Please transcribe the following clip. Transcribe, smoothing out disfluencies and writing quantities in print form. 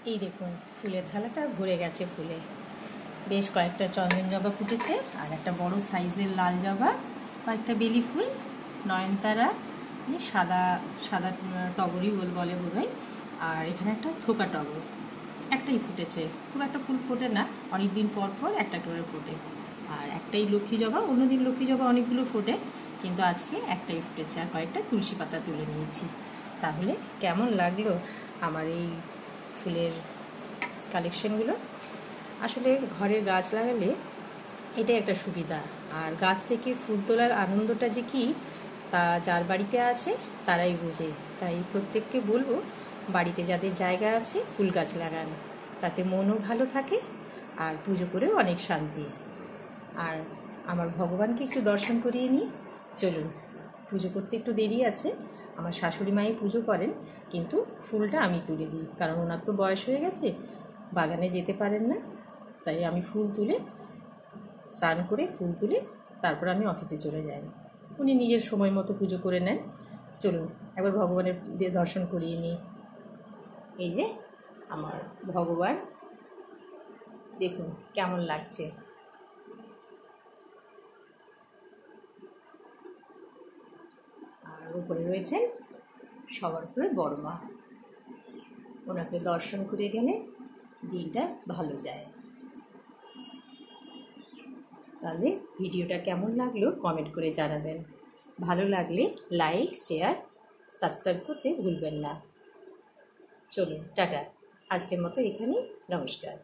এই দেখুন ফুলের থালাটা ভরে গেছে ফুলে। বেশ কয়েকটা চন্দন জবা ফুটেছে, আর একটা বড় সাইজের লাল জবা, কয়েকটা বেলি ফুল, নয়নতারা, সাদা সাদা টগরই বলে বোধহয়, আর এখানে একটা থোকা টগর একটাই ফুটেছে। খুব একটা ফুল ফোটে না, অনেক দিন পর পর একটা করে ফোটে। আর একটাই লক্ষ্মী জবা, অন্যদিন লক্ষ্মী জবা অনেকগুলো ফোটে, কিন্তু আজকে একটাই ফুটেছে। আর কয়েকটা তুলসী পাতা তুলে নিয়েছি। তাহলে কেমন লাগলো আমার এই ফুলের কালেকশনগুলো? আসলে ঘরে গাছ লাগালে এটাই একটা সুবিধা। আর গাছ থেকে ফুল তোলার আনন্দটা যে কি, তা যার বাড়িতে আছে তারাই বোঝে। তাই প্রত্যেককে বলবো, বাড়িতে যাদের জায়গা আছে ফুল গাছ লাগান, তাতে মনও ভালো থাকে আর পুজো করেও অনেক শান্তি। আর আমার ভগবানকে একটু দর্শন করিয়ে নিই। চলুন, পুজো করতে একটু দেরি আছে। আমার শাশুড়ি মাই পুজো করেন, কিন্তু ফুলটা আমি তুলে দিই, কারণ ওনার তো বয়স হয়ে গেছে, বাগানে যেতে পারেন না। তাই আমি ফুল তুলে, স্নান করে ফুল তুলে তারপর আমি অফিসে চলে যাই। উনি নিজের সময় মতো পুজো করে নেন। চলুন একবার ভগবানের দিয়ে দর্শন করিয়ে নিই। এই যে আমার ভগবান, দেখুন কেমন লাগছে। আর উপরে রয়েছেন সবার উপরে বড় মা। ওনাকে দর্শন করে গেলে দিনটা ভালো যায়। তাহলে ভিডিওটা কেমন লাগলো কমেন্ট করে জানাবেন। ভালো লাগলে লাইক, শেয়ার, সাবস্ক্রাইব করতে ভুলবেন না। চলুন টাটা, আজকের মতো এখানেই, নমস্কার।